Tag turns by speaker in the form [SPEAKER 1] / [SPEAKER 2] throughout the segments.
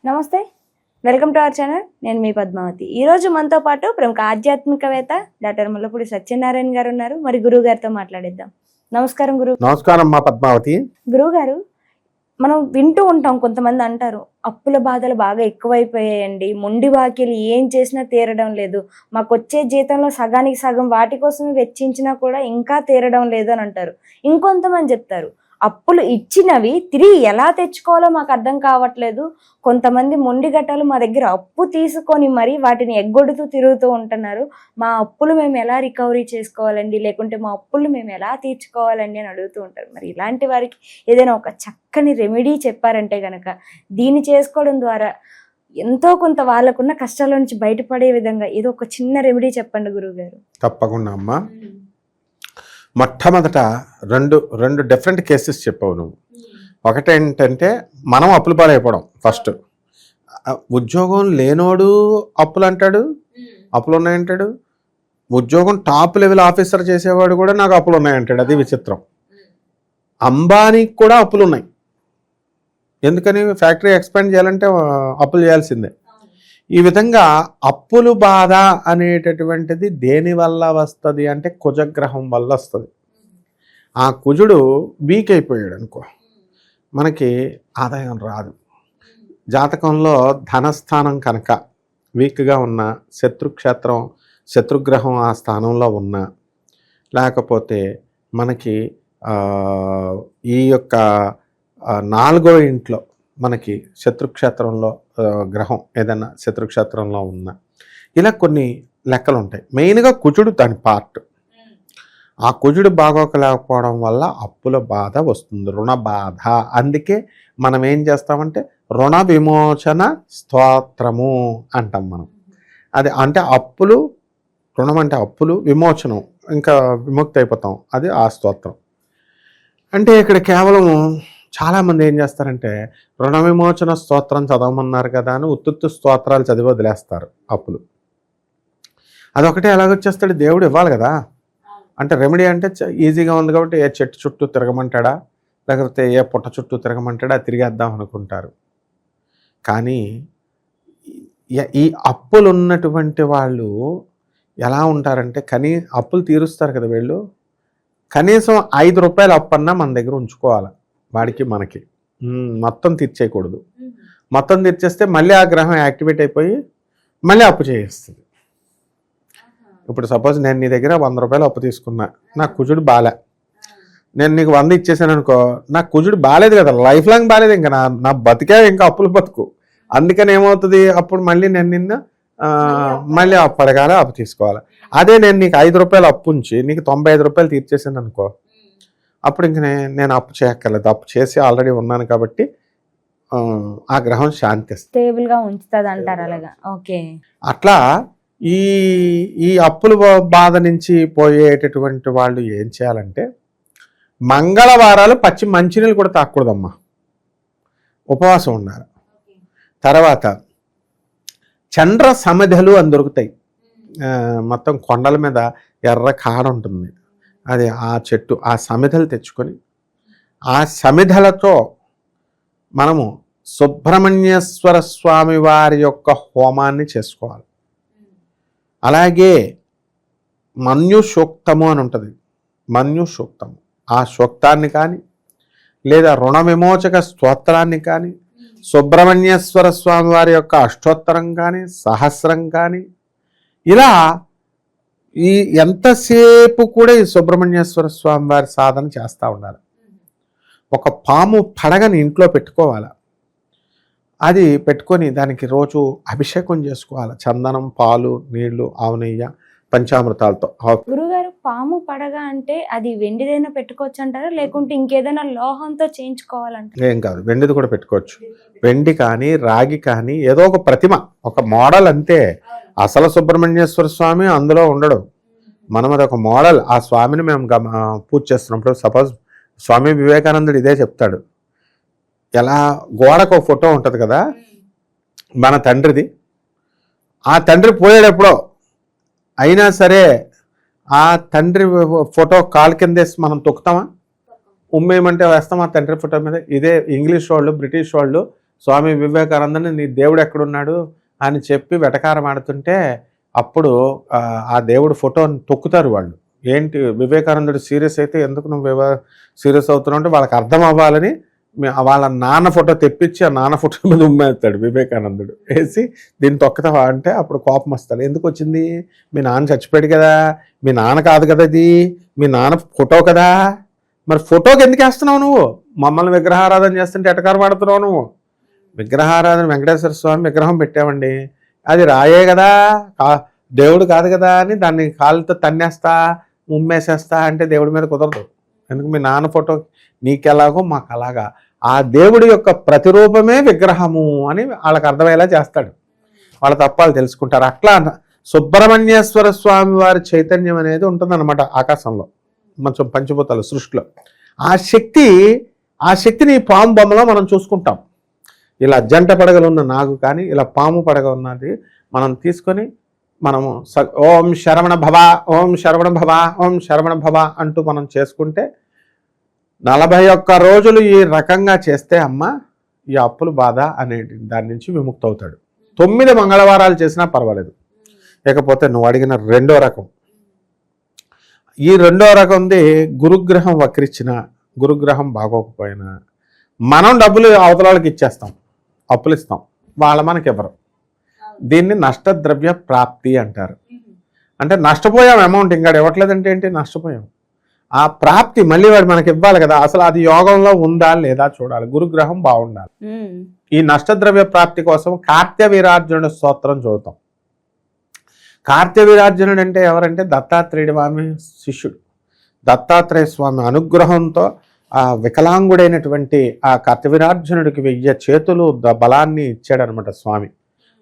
[SPEAKER 1] నమస్తే, welcome to our channel. నేను మీ పద్మావతి. ఈరోజు మనతో పాటు ప్రముఖ ఆధ్యాత్మికవేత్త డాక్టర్ ముల్లపూడి సత్యనారాయణ గారు ఉన్నారు. మరి గురువు గారితో మాట్లాడిద్దాం. నమస్కారం గురువు.
[SPEAKER 2] నమస్కారం మా పద్మావతి.
[SPEAKER 1] గురువు గారు, మనం వింటూ ఉంటాం, కొంతమంది అంటారు అప్పుల బాధలు బాగా ఎక్కువైపోయాయండి, మొండి బాకీలు ఏం చేసినా తీరడం లేదు, మాకు వచ్చే జీతంలో సగానికి సగం వాటి కోసమే వెచ్చించినా కూడా ఇంకా తీరడం లేదు అని అంటారు. ఇంకొంతమంది చెప్తారు అప్పులు ఇచ్చినవి తిరిగి ఎలా తెచ్చుకోవాలో మాకు అర్థం కావట్లేదు, కొంతమంది మొండి గట్టాలు మా దగ్గర అప్పు తీసుకొని మరి వాటిని ఎగ్గొడుతూ తిరుగుతూ ఉంటున్నారు, మా అప్పులు మేము ఎలా రికవరీ చేసుకోవాలండి, లేకుంటే మా అప్పులు మేము ఎలా తీర్చుకోవాలండి అని అడుగుతూ ఉంటారు. మరి ఇలాంటి వారికి ఏదైనా ఒక చక్కని రెమెడీ చెప్పారంటే కనుక దీన్ని చేసుకోవడం ద్వారా ఎంతో కొంత వాళ్ళకున్న కష్టాల నుంచి బయటపడే విధంగా ఏదో ఒక చిన్న రెమెడీ చెప్పండి గురువు గారు.
[SPEAKER 2] తప్పకుండా అమ్మా. మొట్టమొదట రెండు డిఫరెంట్ కేసెస్ చెప్పావు నువ్వు. ఒకటేంటంటే మనం అప్పుల పాలైపోవడం. ఫస్ట్ ఉద్యోగం లేనోడు అప్పులు అంటాడు, అప్పులు ఉన్నాయంటాడు. ఉద్యోగం టాప్ లెవెల్ ఆఫీసర్ చేసేవాడు కూడా నాకు అప్పులు ఉన్నాయంటాడు. అది విచిత్రం. అంబానీకి కూడా అప్పులు ఉన్నాయి. ఎందుకని? ఫ్యాక్టరీ ఎక్స్పాండ్ చేయాలంటే అప్పులు చేయాల్సిందే. ఈ విధంగా అప్పులు బాధ అనేటటువంటిది దేని వల్ల వస్తుంది అంటే కుజగ్రహం వల్ల వస్తుంది. ఆ కుజుడు వీక్ అయిపోయాడు అనుకో, మనకి ఆదాయం రాదు. జాతకంలో ధనస్థానం కనుక వీక్గా ఉన్న, శత్రుగ్రహం ఆ స్థానంలో ఉన్న, లేకపోతే మనకి ఈ యొక్క 4వ ఇంట్లో మనకి శత్రుక్షేత్రంలో గ్రహం ఏదైనా శత్రుక్షేత్రంలో ఉన్న, ఇలా కొన్ని లెక్కలు ఉంటాయి. మెయిన్గా కుజుడు దాని పార్ట్. ఆ కుజుడు బాగోకలేకపోవడం వల్ల అప్పుల బాధ వస్తుంది, రుణ బాధ. అందుకే మనం ఏం చేస్తామంటే రుణ విమోచన స్తోత్రము అంటాం మనం. అది అంటే అప్పులు, రుణం అంటే అప్పులు, విమోచనం ఇంకా విముక్తి అయిపోతాం, అది ఆ స్తోత్రం. అంటే ఇక్కడ కేవలం చాలామంది ఏం చేస్తారంటే రుణ విమోచన స్తోత్రం చదవమన్నారు కదా అని ఉత్తుత్తు స్తోత్రాలు చదివి వదిలేస్తారు అప్పులు. అదొకటే ఎలాగొచ్చేస్తాడు, దేవుడు ఇవ్వాలి కదా. అంటే రెమెడీ అంటే ఈజీగా ఉంది కాబట్టి ఏ చెట్టు చుట్టూ తిరగమంటాడా, లేకపోతే ఏ పుట్ట చుట్టూ తిరగమంటాడా, తిరిగేద్దాం అనుకుంటారు. కానీ ఈ అప్పులు ఉన్నటువంటి వాళ్ళు ఎలా ఉంటారంటే, అప్పులు తీరుస్తారు కదా వీళ్ళు, కనీసం 5 రూపాయలు అప్పన్నా మన దగ్గర ఉంచుకోవాలి. వాడికి మనకి మొత్తం తీర్చేయకూడదు. మొత్తం తీర్చేస్తే మళ్ళీ ఆ గ్రహం యాక్టివేట్ అయిపోయి మళ్ళీ అప్పు చేస్తుంది. ఇప్పుడు సపోజ్ నేను నీ దగ్గర 100 రూపాయలు అప్పు తీసుకున్నా, నాకు కుజుడు బాలే, నేను నీకు 100 ఇచ్చేసాను అనుకో, నాకు కుజుడు బాలేదు కదా, లైఫ్ లాంగ్ బాలేదు, ఇంకా నా బతికే ఇంకా అప్పులు బతుకు. అందుకని ఏమవుతుంది, అప్పుడు మళ్ళీ నేను మళ్ళీ అప్పు అడగాలి, అప్పు తీసుకోవాలి. అదే నేను నీకు 5 రూపాయలు అప్పు ఉంచి నీకు 95 రూపాయలు తీర్చేసాను అనుకో, అప్పుడు ఇంక నేను అప్పు చేయక్కర్లేదు, అప్పు చేసి ఆల్రెడీ ఉన్నాను కాబట్టి ఆ గ్రహం శాంతి
[SPEAKER 1] స్టేబుల్గా ఉంచుతుంది అంటారు. అలాగా ఓకే.
[SPEAKER 2] అట్లా ఈ అప్పుల బాధ నుంచి పోయేటటువంటి వాళ్ళు ఏం చేయాలంటే మంగళవారాలు పచ్చి మంచినీళ్ళు కూడా తాకూడదమ్మా, ఉపవాసం ఉండాలి. తర్వాత చంద్ర సమిధలు అని దొరుకుతాయి, మొత్తం కొండల మీద ఎర్ర కాడ ఉంటుంది, అది ఆ చెట్టు, ఆ సమిధలు తెచ్చుకొని ఆ సమిధలతో మనము సుబ్రహ్మణ్యేశ్వర స్వామి వారి యొక్క హోమాన్ని చేసుకోవాలి. అలాగే మన్యు సూక్తము అని ఉంటుంది, మన్యు సూక్తము, ఆ సూక్తాన్ని కానీ లేదా రుణ విమోచక స్తోత్రాన్ని కానీ, సుబ్రహ్మణ్యేశ్వర స్వామి వారి యొక్క అష్టోత్తరం కానీ, సహస్రం కానీ, ఇలా ఎంతసేపు కూడా ఈ సుబ్రహ్మణ్యేశ్వర స్వామి వారి సాధన చేస్తూ ఉండాలి. ఒక పాము పడగని ఇంట్లో పెట్టుకోవాలి, అది పెట్టుకొని దానికి రోజు అభిషేకం చేసుకోవాలి, చందనం, పాలు, నీళ్లు, ఆవు నెయ్యి, పంచామృతాలతో.
[SPEAKER 1] గురుగారు, పాము పడగ అంటే అది వెండిదైనా పెట్టుకోవచ్చు అంటారా, లేకుంటే ఇంకేదైనా లోహంతో చేయించుకోవాలంటారా?
[SPEAKER 2] ఏం కాదు, వెండిది కూడా పెట్టుకోవచ్చు. వెండి కానీ రాగి కానీ ఏదో ఒక ప్రతిమ, ఒక మోడల్ అంతే. అసలు సుబ్రహ్మణ్యేశ్వర స్వామి అందులో ఉండడు, మనం అది ఒక మోడల్. ఆ స్వామిని మేము పూజ చేస్తున్నప్పుడు సపోజ్ స్వామి వివేకానందుడు ఇదే చెప్తాడు, ఎలా గోడకు ఒక ఫోటో ఉంటుంది కదా మన తండ్రిది, ఆ తండ్రి పోయాడెప్పుడో, అయినా సరే ఆ తండ్రి ఫోటో కాలు కిందేసి మనం తొక్కుతామా, ఉమ్మేయమంటే వేస్తాం ఆ తండ్రి ఫోటో మీద. ఇదే ఇంగ్లీష్ వాళ్ళు, బ్రిటిష్ వాళ్ళు స్వామి వివేకానందని నీ దేవుడు ఎక్కడున్నాడు అని చెప్పి వెటకారం ఆడుతుంటే అప్పుడు ఆ దేవుడు ఫోటోని తొక్కుతారు వాళ్ళు. ఏంటి వివేకానందుడు సీరియస్ అయితే ఎందుకు నువ్వు సీరియస్ అవుతున్నావు అంటే వాళ్ళకి అర్థం అవ్వాలని వాళ్ళ నాన్న ఫోటో తెప్పించి ఆ నాన్న ఫోటో మీద ఉమ్మేస్తాడు వివేకానందుడు. వేసి దీన్ని తొక్కుతావా అంటే అప్పుడు కోపం వస్తాడు. ఎందుకు వచ్చింది? మీ నాన్న చచ్చిపోయాడు కదా, మీ నాన్న కాదు కదా ఇది, మీ నాన్న ఫోటో కదా, మరి ఫోటోకి ఎందుకు వేస్తున్నావు నువ్వు? మమ్మల్ని విగ్రహారాధన చేస్తుంటే ఎటకారం ఆడుతున్నావు నువ్వు. విగ్రహారాధన వెంకటేశ్వర స్వామి విగ్రహం పెట్టామండి, అది రాయే కదా, దేవుడు కాదు కదా అని దాన్ని కాళ్ళతో తన్నేస్తా ఉమ్మేసేస్తా అంటే దేవుడి మీద కుదరదు. ఎందుకు? మీ నాన్న ఫోటో నీకెలాగో మాకు అలాగా, ఆ దేవుడి యొక్క ప్రతిరూపమే విగ్రహము అని వాళ్ళకి అర్థమయ్యేలా చేస్తాడు. వాళ్ళ తప్పాలు తెలుసుకుంటారు. అట్లా సుబ్రహ్మణ్యేశ్వర స్వామి వారి చైతన్యం అనేది ఉంటుందన్నమాట ఆకాశంలో, మంచం పంచభూతాలు సృష్టిలో. ఆ శక్తిని పాము బొమ్మలో మనం చూసుకుంటాం. ఇలా జంట పడగలు ఉన్న నాగు కానీ ఇలా పాము పడగ ఉన్నది మనం తీసుకొని మనము ఓం శరవణ భవ, ఓం శరవణ భవ, ఓం శరవణ భవ అంటూ మనం చేసుకుంటే 41 రోజులు ఈ రకంగా చేస్తే అమ్మ ఈ అప్పుల బాధ అనే దాని నుంచి విముక్తి అవుతాడు. 9 మంగళవారాలు చేసినా పర్వాలేదు. లేకపోతే నువ్వు అడిగిన రెండో రకం, ఈ రెండో రకంది గురుగ్రహం వక్రించిన, గురుగ్రహం బాగోకపోయినా మనం డబ్బులు అవతల వాళ్ళకి ఇచ్చేస్తాం, అప్పులు ఇస్తాం, వాళ్ళ మనకి ఎవరు. దీన్ని నష్టద్రవ్య ప్రాప్తి అంటారు. అంటే నష్టపోయాం, అమౌంట్ ఇంకా ఇవ్వట్లేదంటే ఏంటి, నష్టపోయాం. ఆ ప్రాప్తి మళ్ళీ వాడు మనకి ఇవ్వాలి కదా, అసలు అది యోగంలో ఉందా లేదా చూడాలి, గురుగ్రహం బాగుండాలి. ఈ నష్టద్రవ్య ప్రాప్తి కోసం కార్త్య వీరార్జునుడు స్తోత్రం చదువుతాం. కార్త్య వీరార్జునుడు అంటే ఎవరంటే దత్తాత్రేయుడి స్వామి శిష్యుడు. దత్తాత్రేయ స్వామి అనుగ్రహంతో ఆ వికలాంగుడైనటువంటి ఆ కార్త్యవీరార్జునుడికి 1000 చేతులు బలాన్ని ఇచ్చాడనమాట స్వామి.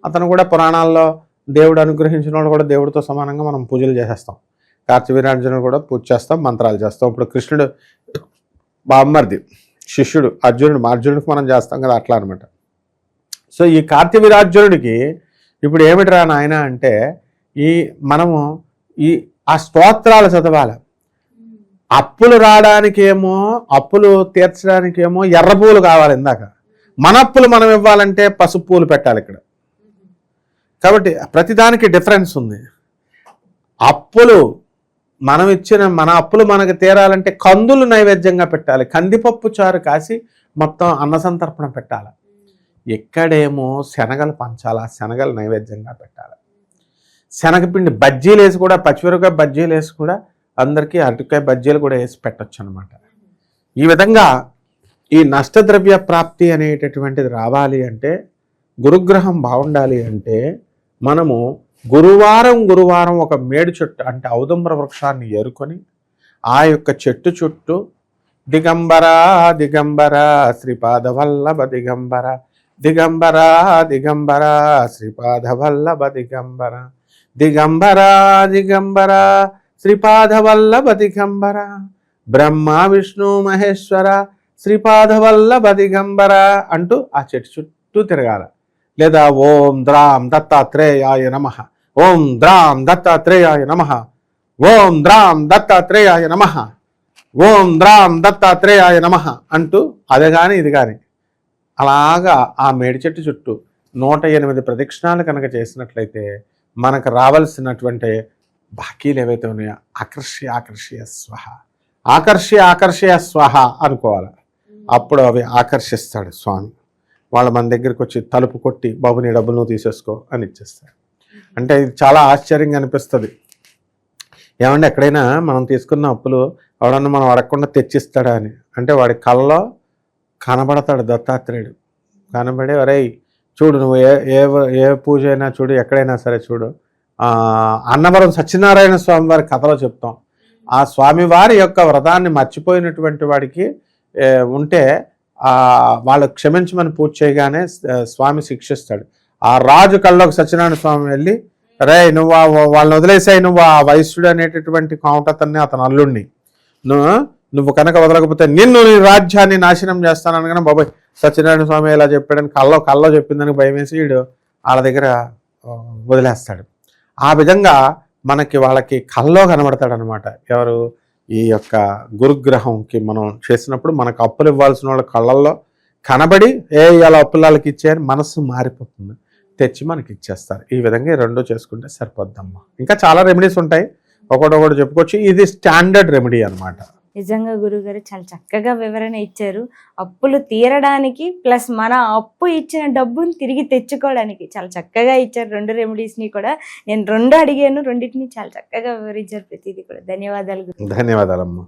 [SPEAKER 2] అతను కూడా పురాణాల్లో దేవుడు అనుగ్రహించిన వాళ్ళు కూడా దేవుడితో సమానంగా మనం పూజలు చేసేస్తాం. కార్త్యవీరార్జునుడు కూడా పూజ చేస్తాం, మంత్రాలు చేస్తాం. ఇప్పుడు కృష్ణుడు బామ్మర్ది శిష్యుడు అర్జునుడికి మనం చేస్తాం కదా, అట్లా అనమాట. సో ఈ కార్త్యవీరార్జునుడికి ఇప్పుడు ఏమిటిరా నాయన అంటే మనము ఆ స్తోత్రాలు చదవాలి. అప్పులు రావడానికేమో, అప్పులు తీర్చడానికేమో ఎర్ర పూలు కావాలి. ఇందాక మన అప్పులు మనం ఇవ్వాలంటే పసుపు పూలు పెట్టాలి ఇక్కడ. కాబట్టి ప్రతిదానికి డిఫరెన్స్ ఉంది. అప్పులు మనం ఇచ్చిన మన అప్పులు మనకు తీరాలంటే కందులు నైవేద్యంగా పెట్టాలి, కందిపప్పు చారు కాసి మొత్తం అన్నసంతర్పణ పెట్టాలి. ఎక్కడేమో శనగలు పంచాలా, శనగలు నైవేద్యంగా పెట్టాలి. శనగపిండి బజ్జీలు వేసి కూడా, పచ్చిమిరపకాయ బజ్జీలు వేసి కూడా అందరికీ అరటికాయ బజ్జీలు కూడా వేసి పెట్టచ్చు అనమాట. ఈ విధంగా ఈ నష్టద్రవ్య ప్రాప్తి అనేటటువంటిది రావాలి అంటే, గురుగ్రహం బాగుండాలి అంటే మనము గురువారం ఒక మేడు చెట్టు అంటే ఔదుంబర వృక్షాన్ని ఏరుకొని ఆ యొక్క చెట్టు చుట్టూ దిగంబర దిగంబర శ్రీపాదవల్లభ దిగంబర, దిగంబర దిగంబర శ్రీపాదవల్లభ దిగంబర, దిగంబర దిగంబర శ్రీపాదవల్లభ దిగంబర, బ్రహ్మ విష్ణు మహేశ్వర శ్రీపాదవల్లభ దిగంబర అంటూ ఆ చెట్టు చుట్టూ తిరగాల. లేదా ఓం ద్రాం దత్తాత్రేయాయ నమః, ఓం ద్రాం దత్తాత్రేయాయ నమః, ఓం ద్రాం దత్తాత్రేయాయ నమః, ఓం ద్రాం దత్తాత్రేయాయ నమః అంటూ అది కానీ ఇది కానీ అలాగా ఆ మేడి చెట్టు చుట్టూ 108 ప్రదక్షిణాలు కనుక చేసినట్లయితే మనకు రావాల్సినటువంటి బాకీలు ఏవైతే ఉన్నాయో ఆకర్షయ స్వహ, ఆకర్షయ స్వహ అనుకోవాలి. అప్పుడు అవి ఆకర్షిస్తాడు స్వామి. వాళ్ళు మన దగ్గరికి వచ్చి తలుపు కొట్టి బాబు నీ డబ్బులు నువ్వు తీసేసుకో అని ఇచ్చేస్తాడు. అంటే ఇది చాలా ఆశ్చర్యంగా అనిపిస్తుంది. ఏమంటే ఎక్కడైనా మనం తీసుకున్న అప్పులు ఎవడన్నా మనం అడగకుండా తెచ్చిస్తాడా అని అంటే వాడి కళ్ళలో కనబడతాడు దత్తాత్రేయుడు. కనబడి ఒరే చూడు నువ్వు ఏ పూజ అయినా చూడు, ఎక్కడైనా సరే చూడు, అన్నవరం సత్యనారాయణ స్వామి వారి కథలో చెప్తాం. ఆ స్వామివారి యొక్క వ్రతాన్ని మర్చిపోయినటువంటి వాడికి ఉంటే వాళ్ళు క్షమించమని పూజ చేయగానే స్వామి శిక్షిస్తాడు. ఆ రాజు కళ్ళలోకి సత్యనారాయణ స్వామి వెళ్ళి రే నువ్వు వాళ్ళని వదిలేసాయి, నువ్వు ఆ వైశ్యుడు అనేటటువంటి కాంటతన్ని అతను అల్లుడిని నువ్వు కనుక వదలకపోతే నిన్ను నీ రాజ్యాన్ని నాశనం చేస్తాను అనగానే బాబాయ్ సత్యనారాయణ స్వామి ఇలా చెప్పాడని కల్లో చెప్పిందని భయం వేసి వీడు వాళ్ళ దగ్గర వదిలేస్తాడు. ఆ విధంగా వాళ్ళకి కల్లో కనబడతాడు అనమాట. ఎవరు? ఈ యొక్క గురుగ్రహంకి మనం చేసినప్పుడు మనకు అప్పులు ఇవ్వాల్సిన వాళ్ళ కళ్ళల్లో కనబడి ఇలా అప్పులాలకి ఇచ్చేయని మనసు మారిపోతుంది, తెచ్చి మనకి ఇచ్చేస్తారు. ఈ విధంగా ఈ రెండు చేసుకుంటే సరిపోద్దమ్మా. ఇంకా చాలా రెమెడీస్ ఉంటాయి, ఒకటి చెప్పుకోవచ్చు. ఇది స్టాండర్డ్ రెమెడీ అన్నమాట.
[SPEAKER 1] నిజంగా గురుగారు చాలా చక్కగా వివరణ ఇచ్చారు. అప్పులు తీరడానికి ప్లస్ మన అప్పు ఇచ్చిన డబ్బుని తిరిగి తెచ్చుకోవడానికి చాలా చక్కగా ఇచ్చారు. 2 రెమెడీస్ని కూడా నేను 2 అడిగాను, రెండింటిని చాలా చక్కగా వివరించారు ప్రతిదీ కూడా. ధన్యవాదాలు.
[SPEAKER 2] ధన్యవాదాలమ్మా.